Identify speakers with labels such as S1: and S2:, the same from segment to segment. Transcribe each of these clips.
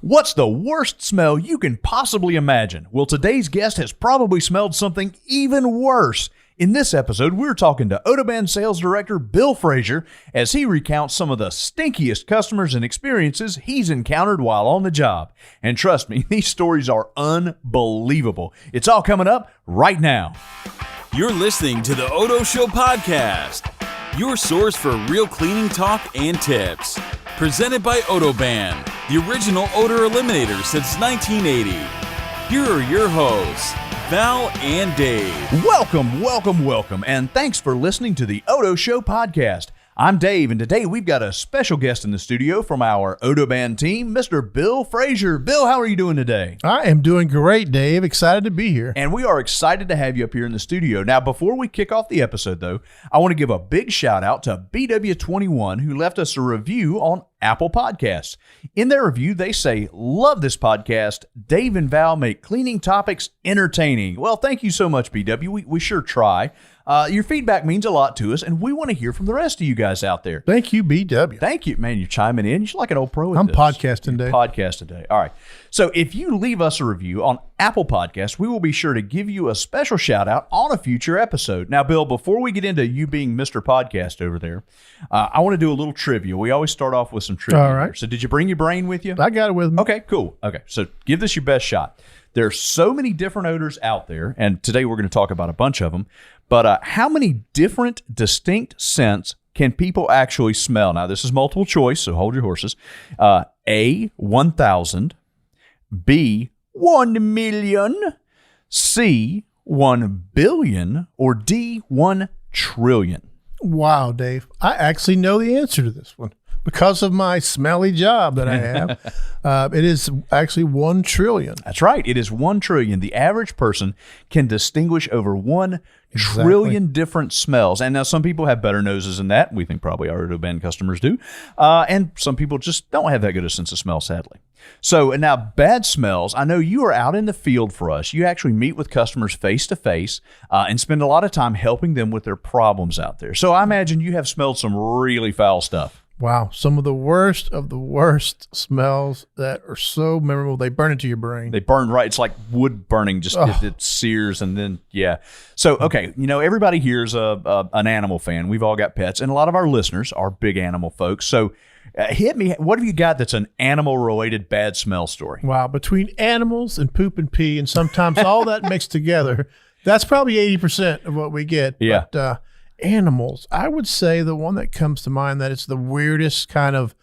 S1: What's the worst smell you can possibly imagine? Well, today's guest has probably smelled something even worse. In this episode, we're talking to OdoBan Sales Director Bill Frazier as he recounts some of the stinkiest customers and experiences he's encountered while on the job. And trust me, these stories are unbelievable. It's all coming up right now.
S2: You're listening to the Odo Show podcast, your source for real cleaning talk and tips. Presented by OdoBan, the original odor eliminator since 1980. Here are your hosts, Val and Dave.
S1: Welcome, and thanks for listening to the Odo Show podcast. I'm Dave, and today we've got a special guest in the studio from our OdoBan team, Mr. Bill Frazier. Bill, how are you doing today?
S3: I am doing great, Dave. Excited to be here.
S1: And we are excited to have you up here in the studio. Now, before we kick off the episode, though, I want to give a big shout out to BW21, who left us a review on Apple Podcasts. In their review, they say, "Love this podcast. Dave and Val make cleaning topics entertaining." Well, thank you so much, BW. We sure try. Your feedback means a lot to us, and we want to hear from the rest of you guys out there.
S3: Thank you, BW.
S1: Thank you, man. You're chiming in. You're like an old pro at
S3: I'm
S1: this.
S3: podcasting, Dave.
S1: Podcast today. All right. So if you leave us a review on Apple Podcasts, we will be sure to give you a special shout out on a future episode. Now, Bill, before we get into you being Mr. Podcast over there, I want to do a little trivia. We always start off with some trivia.
S3: All right.
S1: Here. So did you bring your brain with you?
S3: I got it with me.
S1: Okay, cool. Okay. So give this your best shot. There's so many different odors out there, and today we're going to talk about a bunch of them. But how many different distinct scents can people actually smell? Now, this is multiple choice, so hold your horses. A, 1,000. B, 1 million. C, 1 billion. Or D, 1 trillion.
S3: Wow, Dave. I actually know the answer to this one because of my smelly job that I have. It is actually 1 trillion.
S1: That's right. It is 1 trillion. The average person can distinguish over 1 trillion different smells. And now some people have better noses than that. We think probably our OdoBan customers do. And some people just don't have that good a sense of smell, sadly. So now bad smells. I know you are out in the field for us. You actually meet with customers face to face and spend a lot of time helping them with their problems out there. So I imagine you have smelled some really foul stuff.
S3: Wow. Some of the worst smells that are so memorable. They burn into your brain.
S1: They burn right. It's like wood burning. Just it sears and then, yeah. So, okay. You know, everybody here's an animal fan. We've all got pets. And a lot of our listeners are big animal folks. So hit me. What have you got that's an animal-related bad smell story?
S3: Wow. Between animals and poop and pee and sometimes all that mixed together, that's probably 80% of what we get.
S1: Yeah.
S3: But, animals, I would say the one that comes to mind that it's the weirdest kind of,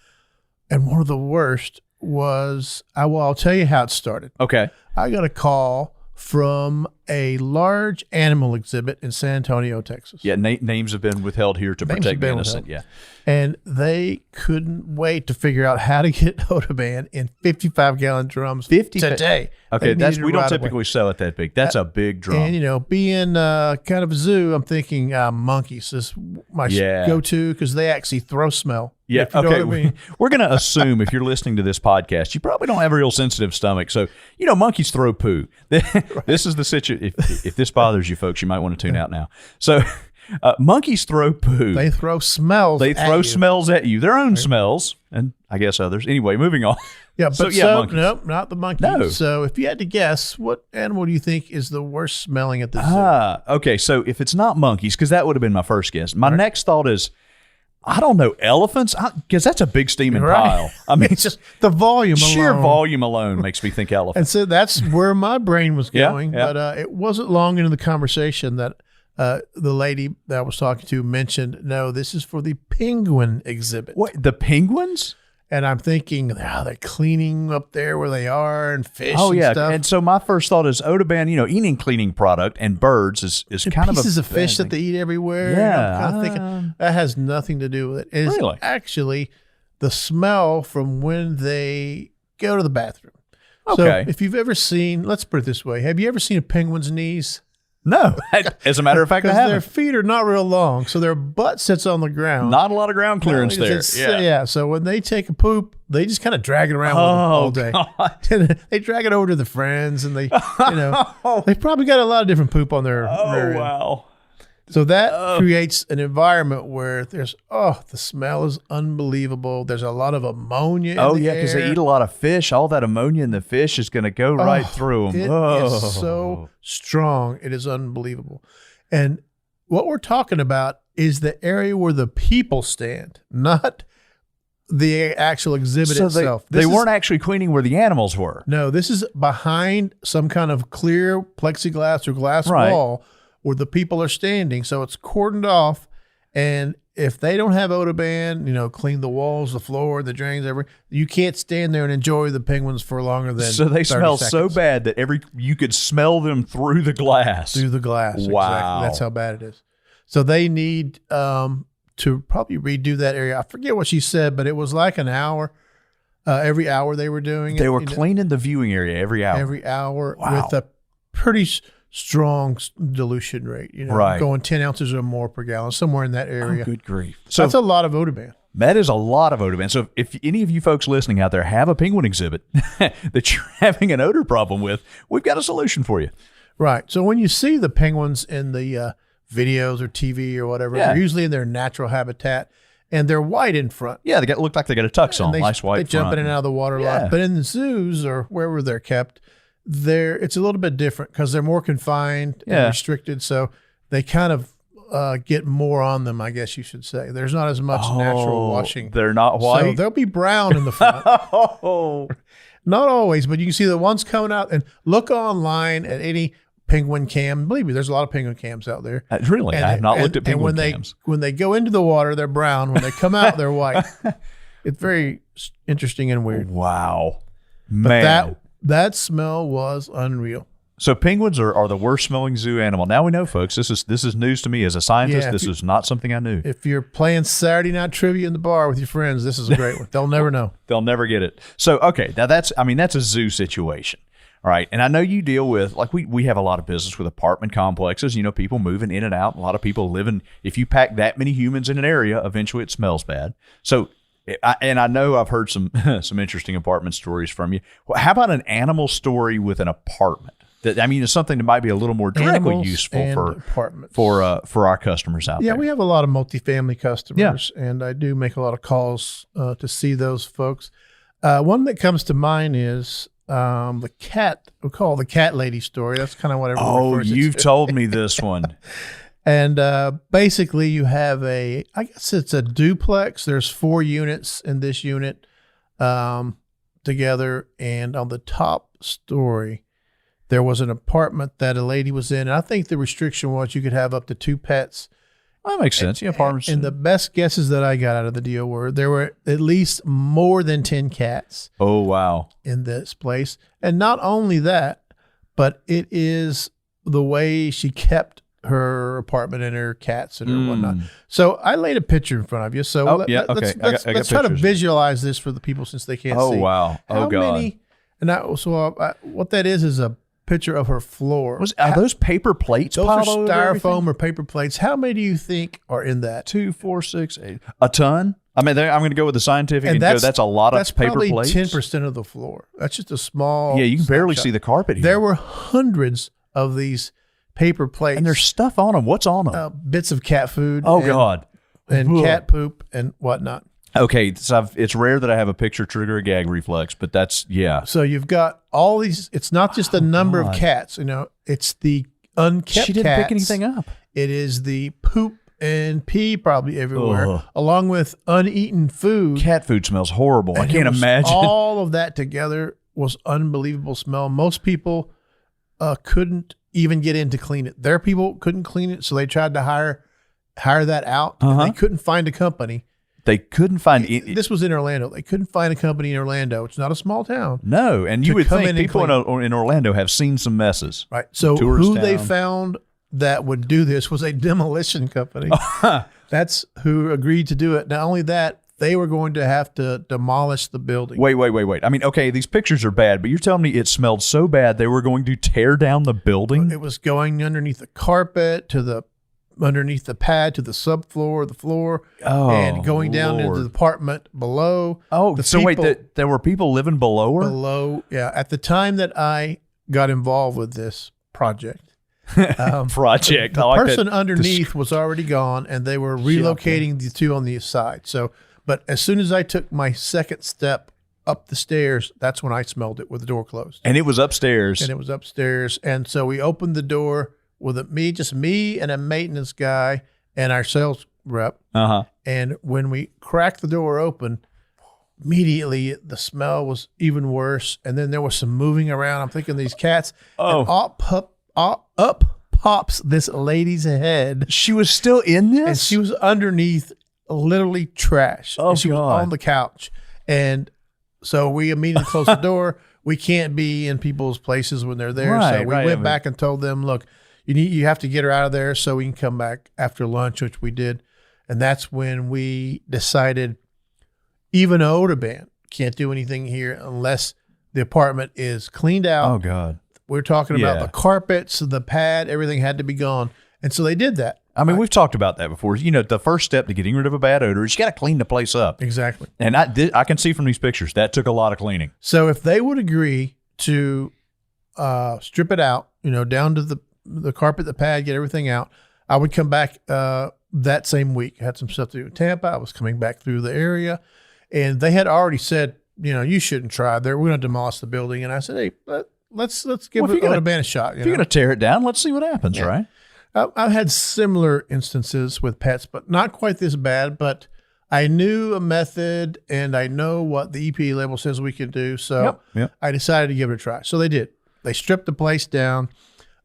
S3: and one of the worst was, I'll tell you how it started.
S1: Okay.
S3: I got a call from a large animal exhibit in San Antonio, Texas.
S1: Yeah, names have been withheld here to protect the innocent. Yeah.
S3: And they couldn't wait to figure out how to get OdoBan in 55-gallon drums today.
S1: Okay, we don't typically sell it that big. That's a big drum.
S3: And, you know, being kind of a zoo, I'm thinking monkeys is my go-to because they actually throw smell.
S1: Yeah,
S3: you know
S1: okay.
S3: what I mean.
S1: We're going to assume if you're listening to this podcast, you probably don't have a real sensitive stomach. So, you know, monkeys throw poo. This is the situation. If this bothers you, folks, you might want to tune out now. So, monkeys throw poo.
S3: They throw smells.
S1: Smells at you. Their own smells, and I guess others. Anyway, moving on.
S3: Yeah, but
S1: monkeys.
S3: Nope, not the monkey.
S1: No.
S3: So if you had to guess, what animal do you think is the worst smelling at this zoo?
S1: Okay. So if it's not monkeys, because that would have been my first guess. My next thought is, I don't know, elephants, because that's a big steaming pile. I mean,
S3: it's just the volume
S1: sheer
S3: alone.
S1: volume alone makes me think elephant.
S3: And so that's where my brain was going.
S1: Yeah.
S3: But it wasn't long into the conversation that the lady that I was talking to mentioned, no, this is for the penguin exhibit.
S1: What, the penguins?
S3: And I'm thinking, they're cleaning up there where they are and fish
S1: and
S3: stuff.
S1: And so my first thought is OdoBan, you know, eating cleaning product and birds is kind of
S3: pieces of fish that they eat everywhere.
S1: Yeah.
S3: I'm kind of thinking that has nothing to do with it. It's
S1: really?
S3: Actually the smell from when they go to the bathroom.
S1: Okay.
S3: So if you've ever seen, let's put it this way, have you ever seen a penguin's knees?
S1: No. As a matter of fact, I haven't.
S3: Their feet are not real long, so their butt sits on the ground.
S1: Not a lot of ground clearance there.
S3: Yeah. So when they take a poop, they just kind of drag it around with them all day. God. They drag it over to the friends, and they, you know, they've probably got a lot of different poop on their.
S1: Wow.
S3: So that creates an environment where there's, the smell is unbelievable. There's a lot of ammonia in the air.
S1: Because they eat a lot of fish. All that ammonia in the fish is going to go right through them.
S3: It is so strong. It is unbelievable. And what we're talking about is the area where the people stand, not the actual exhibit itself.
S1: They weren't actually cleaning where the animals were.
S3: No, this is behind some kind of clear plexiglass or glass wall where the people are standing. So it's cordoned off. And if they don't have OdoBan, clean the walls, the floor, the drains, everything, you can't stand there and enjoy the penguins for longer than
S1: So they
S3: 30
S1: smell
S3: seconds.
S1: so bad that you could smell them through the glass.
S3: Through the glass.
S1: Wow.
S3: Exactly. That's how bad it is. So they need to probably redo that area. I forget what she said, but it was like an hour. Every hour they were doing it.
S1: They were cleaning the viewing area every hour.
S3: Every hour
S1: Wow.
S3: with a pretty strong dilution rate.
S1: Right.
S3: Going 10 ounces or more per gallon, somewhere in that area.
S1: Oh, good grief. So
S3: that's a lot of OdoBan.
S1: that is a lot of OdoBan. So if any of you folks listening out there have a penguin exhibit that you're having an odor problem with, we've got a solution for you.
S3: Right. So when you see the penguins in the videos or TV or whatever, they're usually in their natural habitat, and they're white in front.
S1: Yeah, they look like they got a tux on, nice white
S3: They jump
S1: front.
S3: in and out of the water a lot. But in the zoos or wherever they're kept, it's a little bit different because they're more confined and restricted. So they kind of get more on them, I guess you should say. There's not as much natural washing.
S1: They're not white?
S3: So they'll be brown in the front. Not always, but you can see the ones coming out, and look online at any penguin cam. Believe me, there's a lot of penguin cams out there.
S1: Really? I have not looked at penguin
S3: cams. When they go into the water, they're brown. When they come out, they're white. It's very interesting and weird.
S1: Wow.
S3: But
S1: Man.
S3: that smell was unreal.
S1: So penguins are the worst smelling zoo animal. Now we know, folks. This is news to me as a scientist. This is not something I knew.
S3: If you're playing Saturday night trivia in the bar with your friends, this is a great one. They'll never know.
S1: They'll never get it. So okay, now that's a zoo situation. All right. And I know you deal with, like, we have a lot of business with apartment complexes, people moving in and out. A lot of people living. If you pack that many humans in an area, eventually it smells bad. So, I know I've heard some interesting apartment stories from you. Well, how about an animal story with an apartment? It's something that might be a little more directly
S3: Animals
S1: useful
S3: and
S1: for
S3: apartments.
S1: for our customers out there.
S3: Yeah, we have a lot of multifamily customers, and I do make a lot of calls to see those folks. One that comes to mind is the cat. We call it the cat lady story. That's kind of what everyone refers
S1: you've
S3: to.
S1: told me this one.
S3: And basically, you have I guess it's a duplex. There's 4 units in this unit together, and on the top story, there was an apartment that a lady was in. And I think the restriction was you could have up to 2 pets.
S1: That makes sense. Apartments.
S3: And the best guesses that I got out of the deal were there were at least more than 10 cats.
S1: Oh, wow.
S3: In this place. And not only that, but it is the way she kept her apartment and her cats and her whatnot. So I laid a picture in front of you. So let's try to visualize this for the people since they can't see.
S1: Oh, wow.
S3: How
S1: God.
S3: many? And what that is a picture of her floor.
S1: Are those paper plates?
S3: Those are
S1: piled over everything?
S3: styrofoam or paper plates. How many do you think are in that?
S1: 2, 4, 6, 8. A ton? I'm going to go with the scientific and go, that's a lot of paper plates.
S3: That's probably 10% of the floor. That's just a small.
S1: Yeah, you can barely see the carpet here.
S3: There were hundreds of these paper plates.
S1: And there's stuff on them. What's on them?
S3: Bits of cat food.
S1: Oh, God.
S3: And cat poop and whatnot.
S1: Okay, so it's rare that I have a picture trigger a gag reflex, but that's, yeah.
S3: So you've got all these. It's not just the number of cats. It's the unkept
S1: She didn't
S3: cats.
S1: pick anything up.
S3: It is the poop and pee probably everywhere, along with uneaten food.
S1: Cat food smells horrible.
S3: And
S1: I can't imagine.
S3: All of that together was unbelievable smell. Most people couldn't even get in to clean it. Their people couldn't clean it, so they tried to hire that out. And they couldn't find a company.
S1: They couldn't find
S3: This was in Orlando. They couldn't find a company in Orlando. It's not a small town.
S1: No, and you would think people in Orlando have seen some messes.
S3: Right. So who they found that would do this was a demolition company. That's who agreed to do it. Not only that, they were going to have to demolish the building.
S1: Wait. I mean, okay, these pictures are bad, but you're telling me it smelled so bad they were going to tear down the building?
S3: It was going underneath the carpet underneath the pad to the subfloor, the floor, and going down into the apartment below.
S1: Oh, there were people living below her?
S3: Below, yeah. At the time that I got involved with this project,
S1: project.
S3: The
S1: I like
S3: person
S1: that.
S3: underneath was already gone, and they were relocating the two on the side. So, but as soon as I took my second step up the stairs, that's when I smelled it with the door closed.
S1: And it was upstairs.
S3: And so we opened the door with just me and a maintenance guy and our sales rep.
S1: Uh-huh.
S3: And when we cracked the door open, immediately the smell was even worse. And then there was some moving around. I'm thinking these cats.
S1: Oh.
S3: And up pops this lady's head.
S1: She was still in this?
S3: And she was underneath literally trash.
S1: Oh,
S3: and she was
S1: God.
S3: on the couch. And so we immediately closed the door. We can't be in people's places when they're there.
S1: Right,
S3: so we went back and told them, look, you have to get her out of there so we can come back after lunch, which we did. And that's when we decided even OdoBan can't do anything here unless the apartment is cleaned out.
S1: Oh, God.
S3: We're talking about the carpets, the pad, everything had to be gone. And so they did that.
S1: I mean, we've talked about that before. You know, the first step to getting rid of a bad odor is you got to clean the place up.
S3: Exactly.
S1: And I can see from these pictures that took a lot of cleaning.
S3: So if they would agree to strip it out, down to the carpet, the pad, get everything out, I would come back that same week. I had some stuff to do in Tampa. I was coming back through the area, and they had already said, you shouldn't try there. We're going to demolish the building. And I said, hey, let's give OdoBan a shot.
S1: If you're going to tear it down, let's see what happens, right?
S3: I've had similar instances with pets, but not quite this bad. But I knew a method, and I know what the EPA label says we can do. So I decided to give it a try. So they did. They stripped the place down.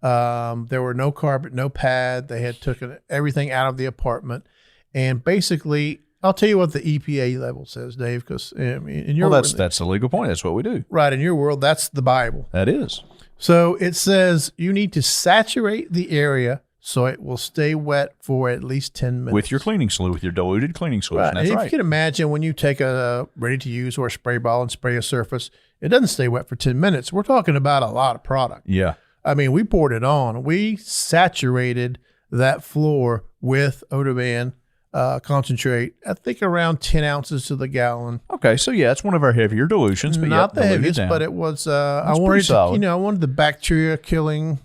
S3: There were no carpet, no pad. They had taken everything out of the apartment. And basically, I'll tell you what the EPA label says, Dave, because in your world,
S1: that's a legal point. That's what we do.
S3: Right. In your world, that's the Bible.
S1: That is.
S3: So it says you need to saturate the area so it will stay wet for at least 10 minutes.
S1: With your cleaning solution, with your diluted cleaning solution. That's
S3: and
S1: right.
S3: If you can imagine when you take a ready-to-use or a spray bottle and spray a surface, it doesn't stay wet for 10 minutes. We're talking about a lot of product.
S1: Yeah.
S3: I mean, we poured it on. We saturated that floor with OdoBan concentrate, I think around 10 ounces to the gallon.
S1: Okay, so it's one of our heavier dilutions. But
S3: Not the heaviest,
S1: down.
S3: but it was, I wanted the bacteria killing,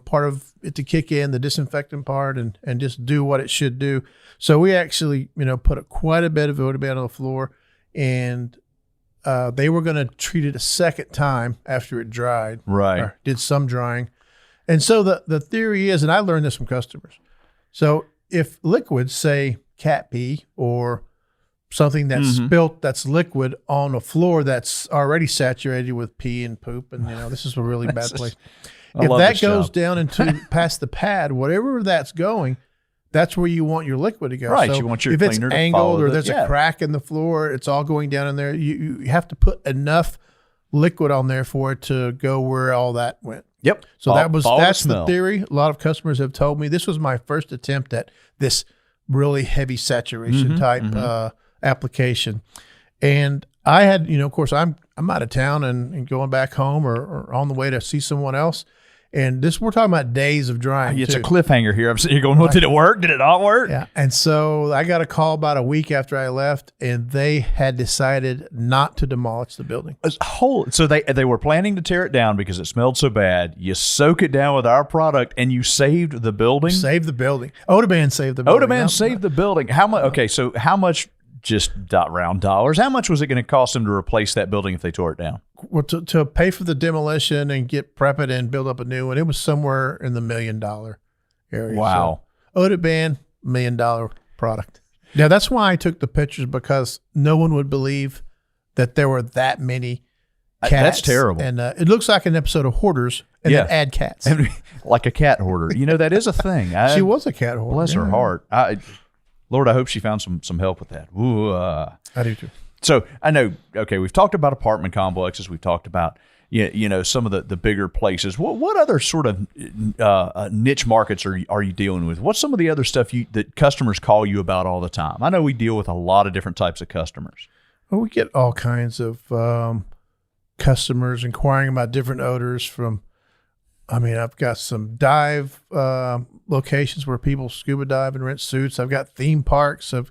S3: part of it to kick in, the disinfectant part, and just do what it should do. So we actually, put quite a bit of OdoBan on the floor, and they were going to treat it a second time after it dried.
S1: Right.
S3: Or did some drying. And so the theory is, and I learned this from customers. So if liquids, say cat pee or something that's spilt that's liquid on a floor that's already saturated with pee and poop, and this is a really bad place. If that goes down into past the pad, whatever that's going, that's where you want your liquid to go.
S1: Right.
S3: So
S1: you want your
S3: if
S1: cleaner
S3: it's
S1: to
S3: angled or there's
S1: a
S3: a crack in the floor, it's all going down in there. You have to put enough liquid on there for it to go where all that went.
S1: Yep.
S3: So that's the theory. A lot of customers have told me this was my first attempt at this really heavy saturation type application. And I had, of course, I'm out of town and going back home or on the way to see someone else. And we're talking about days of drying.
S1: It's a cliffhanger here. I'm sitting here going, well, did it work? Did it not work?
S3: Yeah. And so I got a call about a week after I left, and they had decided not to demolish the building.
S1: So they were planning to tear it down because it smelled so bad. You soak it down with our product, and you saved the building?
S3: Saved the building. OdoBan saved the building.
S1: OdoBan saved the building. How much? Okay, so how much, just round dollars, how much was it going to cost them to replace that building if they tore it down?
S3: Well, to pay for the demolition and prep it and build up a new one, it was somewhere in the $1 million area.
S1: Wow.
S3: So, OdoBan, $1 million product. Now, that's why I took the pictures, because no one would believe that there were that many cats.
S1: That's terrible.
S3: And it looks like an episode of Hoarders, and then add cats.
S1: Like a cat hoarder. That is a thing.
S3: She was a cat hoarder.
S1: Bless her heart. Lord, I hope she found some help with that. Ooh,
S3: I do too.
S1: So I know, okay, we've talked about apartment complexes. We've talked about, some of the bigger places. What other sort of niche markets are you dealing with? What's some of the other stuff that customers call you about all the time? I know we deal with a lot of different types of customers.
S3: Well, we get all kinds of customers inquiring about different odors from, I've got some dive locations where people scuba dive and rent suits. I've got theme parks of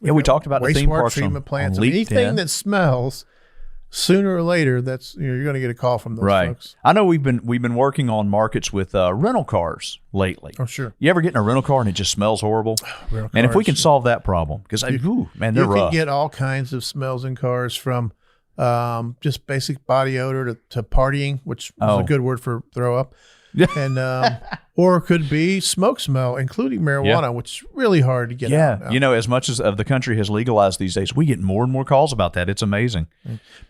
S1: we talked about the theme parks
S3: treatment plants.
S1: on
S3: Anything that smells, sooner or later, that's you're going to get a call from those folks.
S1: I know we've been working on markets with rental cars lately.
S3: Oh, sure.
S1: You ever get in a rental car and it just smells horrible? And if we can solve that problem, because they're
S3: you
S1: rough.
S3: can get all kinds of smells in cars, from just basic body odor to partying, which is a good word for throw up. And or it could be smoke smell, including marijuana, which is really hard to get out now.
S1: You know, as much as of the country has legalized these days, we get more and more calls about that. It's amazing.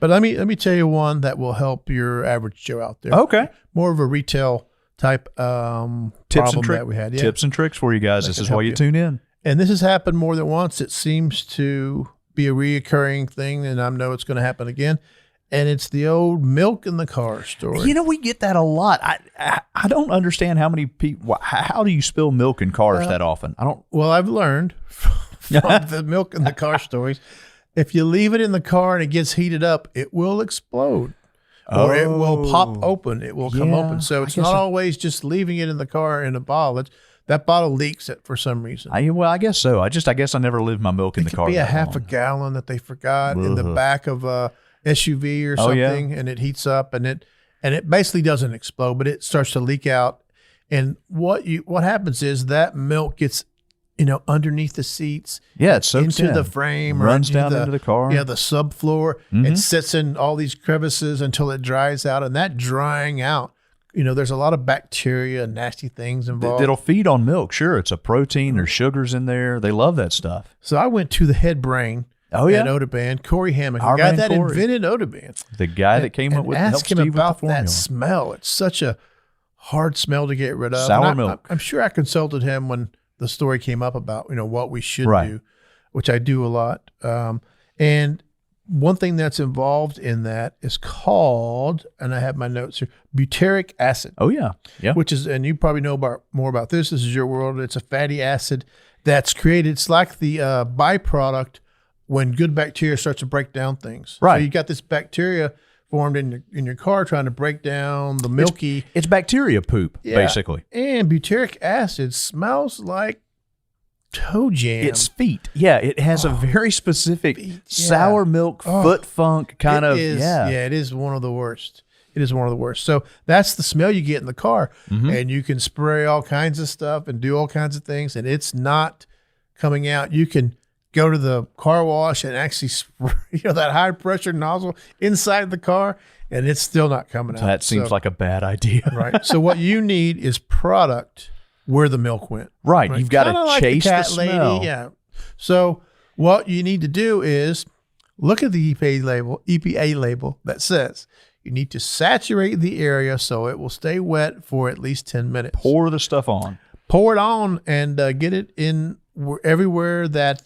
S3: But let me tell you one that will help your average Joe out there.
S1: Okay.
S3: More of a retail type problem that we had. Yeah.
S1: Tips and tricks for you guys. This is why you tune in.
S3: And this has happened more than once. It seems to be a reoccurring thing, and I know it's going to happen again. And it's the old milk in the car story.
S1: You know, we get that a lot. I don't understand how many people. How do you spill milk in cars that often? I don't.
S3: Well, I've learned from the milk in the car stories. If you leave it in the car and it gets heated up, it will explode, or it will pop open. It will come open. So it's not always just leaving it in the car in a bottle. That bottle leaks it for some reason.
S1: I guess so. I guess I never lived my milk in the car.
S3: It could be a half a gallon that they forgot in the back of a SUV or something, and it heats up, and it basically doesn't explode, but it starts to leak out. And what happens is that milk gets underneath the seats,
S1: it soaks
S3: into the frame,
S1: runs down into the car,
S3: the subfloor. It sits in all these crevices until it dries out, and that drying out, there's a lot of bacteria and nasty things involved.
S1: It'll feed on milk. Sure, it's a protein. There's sugars in there. They love that stuff.
S3: So I went to the head brain. At OdoBan, Corey Hammock, the guy that invented OdoBan.
S1: The guy that came up with
S3: ask him about that smell. It's such a hard smell to get rid of.
S1: Sour milk.
S3: I'm sure I consulted him when the story came up about what we should do, which I do a lot. And one thing that's involved in that is called, and I have my notes here, butyric acid.
S1: Oh yeah,
S3: which is, and you probably know more about this. This is your world. It's a fatty acid that's created. It's like the byproduct when good bacteria starts to break down things.
S1: Right.
S3: So you got this bacteria formed in your car trying to break down the milky.
S1: It's bacteria poop, basically.
S3: And butyric acid smells like toe jam.
S1: It's feet. Yeah, it has a very specific sour milk, foot funk kind of.
S3: Yeah, it is one of the worst. It is one of the worst. So that's the smell you get in the car. And you can spray all kinds of stuff and do all kinds of things, and it's not coming out. You can go to the car wash and actually spray that high pressure nozzle inside the car, and it's still not coming out.
S1: That seems like a bad idea.
S3: Right. So what you need is product where the milk went.
S1: Right. You've got to chase the smell.
S3: Lady. Yeah. So what you need to do is look at the EPA label that says you need to saturate the area so it will stay wet for at least 10 minutes.
S1: Pour the stuff on.
S3: Pour it on and get it in everywhere that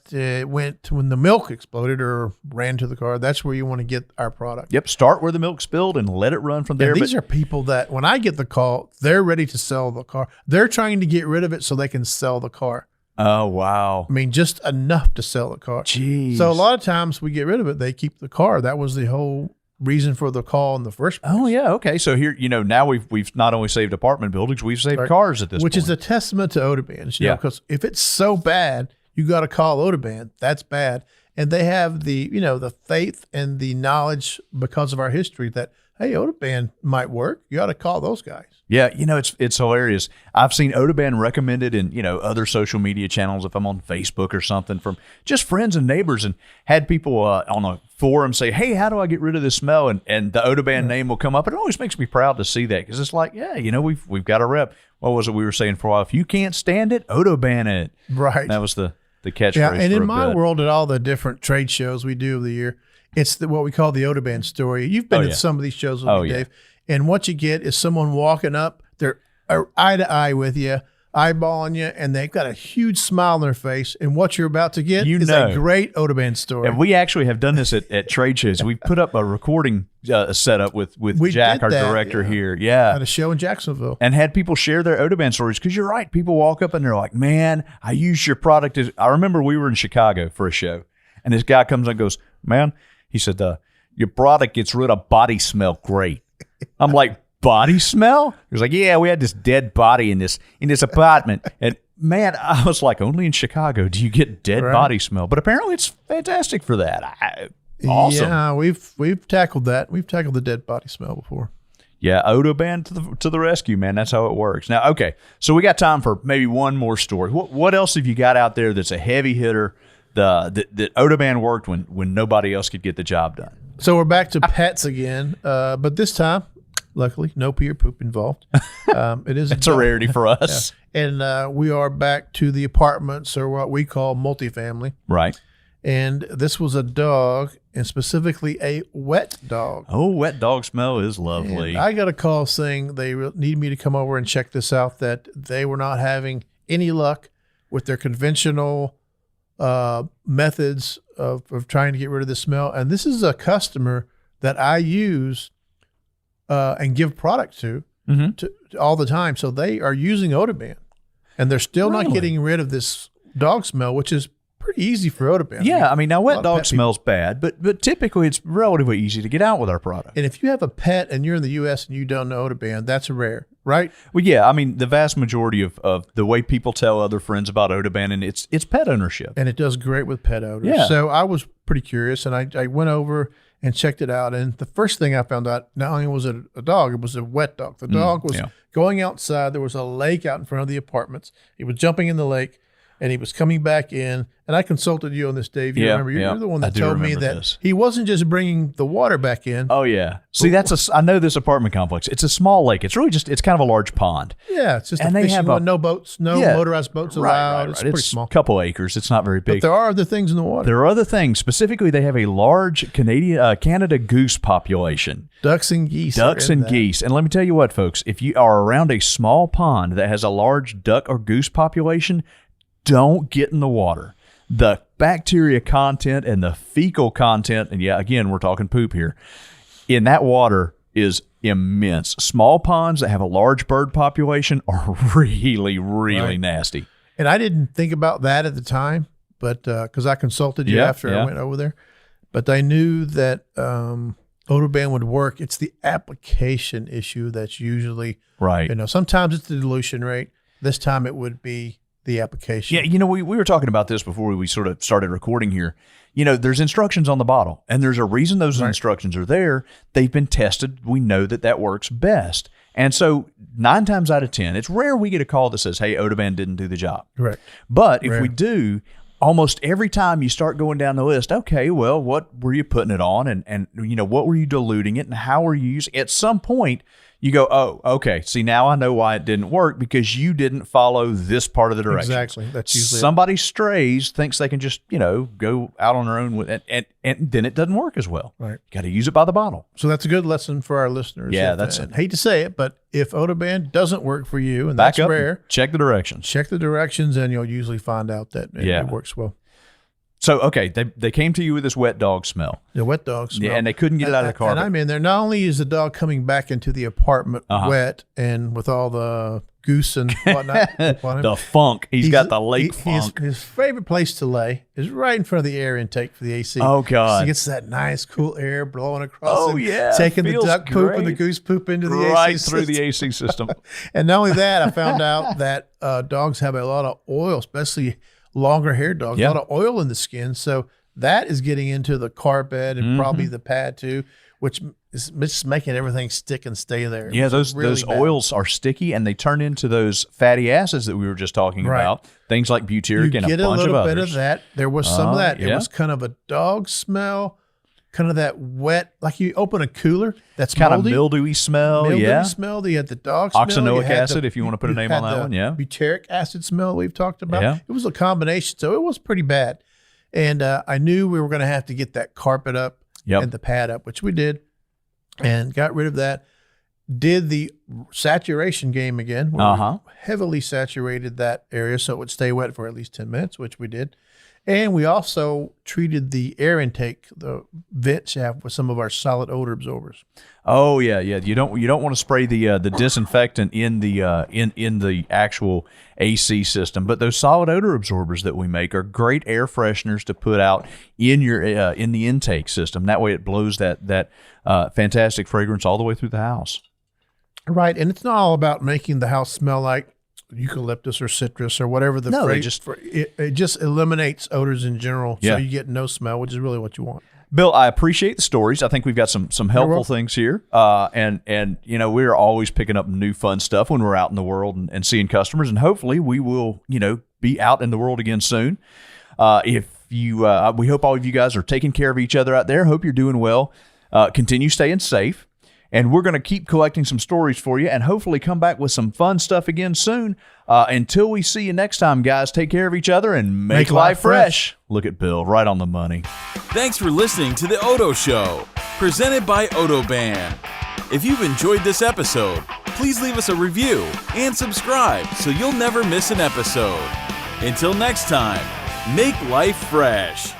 S3: went when the milk exploded or ran to the car. That's where you want to get our product.
S1: Yep. Start where the milk spilled and let it run from there.
S3: And these are people that when I get the call, they're ready to sell the car. They're trying to get rid of it so they can sell the car.
S1: Oh, wow.
S3: I mean, just enough to sell the car.
S1: Jeez.
S3: So a lot of times we get rid of it. They keep the car. That was the whole reason for the call in the first place.
S1: Oh, yeah. Okay. So here, now we've not only saved apartment buildings, we've saved cars at this point.
S3: Which is a testament to OdoBan. Because if it's so bad, you got to call OdoBan. That's bad. And they have the, the faith and the knowledge because of our history that, hey, OdoBan might work. You got to call those guys.
S1: Yeah, it's hilarious. I've seen OdoBan recommended in, other social media channels if I'm on Facebook or something from just friends and neighbors, and had people on a forum say, hey, how do I get rid of this smell? And the OdoBan name will come up. It always makes me proud to see that because it's like, we've got a rep. What was it we were saying for a while? If you can't stand it, OdoBan it.
S3: Right.
S1: That was the catchphrase.
S3: Yeah, and in my world, at all the different trade shows we do of the year, it's what we call the OdoBan story. You've been to some of these shows with me, Dave. And what you get is someone walking up, they're eye to eye with you, eyeballing you, and they've got a huge smile on their face. And what you're about to get is a great OdoBan story.
S1: And we actually have done this at trade shows. We put up a recording setup with Jack, our director here. Yeah.
S3: At a show in Jacksonville.
S1: And had people share their OdoBan stories because you're right. People walk up and they're like, man, I use your product. I remember we were in Chicago for a show, and this guy comes and goes, man, he said, your product gets rid of body smell great. I'm like, body smell? He was like, yeah, we had this dead body in this apartment. And man, I was like, only in Chicago do you get dead body smell. But apparently it's fantastic for that. Awesome.
S3: Yeah, we've tackled that. We've tackled the dead body smell before.
S1: Yeah, OdoBan to the rescue, man. That's how it works. Now, okay, so we got time for maybe one more story. What else have you got out there that's a heavy hitter that OdoBan worked when nobody else could get the job done?
S3: So we're back to pets again, but this time, luckily, no pee or poop involved. It is
S1: It's a rarity for us.
S3: Yeah. And we are back to the apartments, or what we call multifamily.
S1: Right.
S3: And this was a dog, and specifically a wet dog.
S1: Oh, wet dog smell is lovely.
S3: And I got a call saying they need me to come over and check this out, that they were not having any luck with their conventional methods of trying to get rid of the smell. And this is a customer that I use and give product to all the time. So they are using OdoBan, and they're still not getting rid of this dog smell, which is pretty easy for OdoBan.
S1: Yeah, I mean, now wet dog smells bad, but typically it's relatively easy to get out with our product.
S3: And if you have a pet and you're in the U.S. and you don't know OdoBan, that's rare, right?
S1: Well, yeah, I mean, the vast majority of the way people tell other friends about OdoBan, and it's pet ownership.
S3: And it does great with pet odors.
S1: Yeah.
S3: So I was pretty curious, and I went over and checked it out. And the first thing I found out, not only was it a dog, it was a wet dog. The dog was going outside. There was a lake out in front of the apartments. He was jumping in the lake, and he was coming back in. And I consulted you on this, Dave. You remember? You're the one that told me that he wasn't just bringing the water back in.
S1: Oh, yeah. See, I know this apartment complex. It's a small lake. It's really it's kind of a large pond.
S3: Yeah, it's just a fishing one. No boats, motorized boats allowed.
S1: Right.
S3: It's pretty small.
S1: A couple acres. It's not very big.
S3: But there are other things in the water.
S1: There are other things. Specifically, they have a large Canada goose population.
S3: Ducks and geese.
S1: Geese. And let me tell you what, folks. If you are around a small pond that has a large duck or goose population, don't get in the water. The bacteria content and the fecal content, and yeah, again, we're talking poop here, in that water is immense. Small ponds that have a large bird population are really, really nasty.
S3: And I didn't think about that at the time, but because I consulted you after I went over there. But I knew that OdoBan would work. It's the application issue that's usually, sometimes it's the dilution rate. This time it would be the application.
S1: Yeah, we were talking about this before we sort of started recording here. There's instructions on the bottle, and there's a reason those instructions are there. They've been tested. We know that works best. And so 9 times out of 10, it's rare we get a call that says, hey, OdoBan didn't do the job.
S3: Correct.
S1: But if we do, almost every time you start going down the list, okay, well, what were you putting it on? And what were you diluting it, and how were you using it? At some point, you go, oh, okay. See, now I know why it didn't work, because you didn't follow this part of the direction.
S3: Exactly. That's usually
S1: somebody strays, thinks they can just, go out on their own with it, and then it doesn't work as well.
S3: Right.
S1: Got to use it by the bottle.
S3: So that's a good lesson for our listeners.
S1: Yeah, that's it.
S3: Hate to say it, but if OdoBan doesn't work for you, and
S1: back
S3: that's
S1: up,
S3: rare,
S1: check the directions.
S3: Check the directions, and you'll usually find out that it works well.
S1: So, okay, they came to you with this wet dog smell.
S3: The wet dog smell.
S1: Yeah, and they couldn't get it out of the carpet.
S3: And I'm in there. Not only is the dog coming back into the apartment wet and with all the goose and whatnot.
S1: The funk. He's got the lake funk.
S3: His favorite place to lay is right in front of the air intake for the AC.
S1: Oh, God.
S3: So he gets that nice, cool air blowing across.
S1: Oh, yeah.
S3: Taking the duck poop and the goose poop into the AC system.
S1: Right through the AC system.
S3: And not only that, I found out that dogs have a lot of oil, especially longer haired dogs, a lot of oil in the skin. So that is getting into the carpet and probably the pad too, which is just making everything stick and stay there.
S1: Yeah, those oils are sticky, and they turn into those fatty acids that we were just talking about. Things like butyric and a bunch of others. You get a little bit of that. There was some of that. It was kind of a dog smell, kind of that wet, like you open a cooler that's kind
S3: moldy,
S1: of mildewy smell.
S3: Mildewy smell. You had the dog smell.
S1: Oxanoic acid, if you want to put a name on that one. Yeah.
S3: Butyric acid smell we've talked about.
S1: Yeah.
S3: It was a combination, so it was pretty bad. And I knew we were going to have to get that carpet up and the pad up, which we did, and got rid of that. Did the saturation game again. Where we heavily saturated that area so it would stay wet for at least 10 minutes, which we did. And we also treated the air intake, the vent shaft, with some of our solid odor absorbers.
S1: Oh yeah. You don't want to spray the disinfectant in the actual AC system, but those solid odor absorbers that we make are great air fresheners to put out in your in the intake system. That way, it blows that fantastic fragrance all the way through the house.
S3: Right, and it's not all about making the house smell like eucalyptus or citrus or whatever it just eliminates odors in general, so you get no smell, which is really what you want.
S1: Bill, I appreciate the stories. I think we've got some helpful things here. And we're always picking up new fun stuff when we're out in the world and seeing customers. And hopefully we will, be out in the world again soon. We hope all of you guys are taking care of each other out there. Hope you're doing well. Continue staying safe. And we're going to keep collecting some stories for you and hopefully come back with some fun stuff again soon. Until we see you next time, guys, take care of each other and make life fresh. Look at Bill, right on the money.
S2: Thanks for listening to The Odo Show, presented by OdoBan. If you've enjoyed this episode, please leave us a review and subscribe so you'll never miss an episode. Until next time, make life fresh.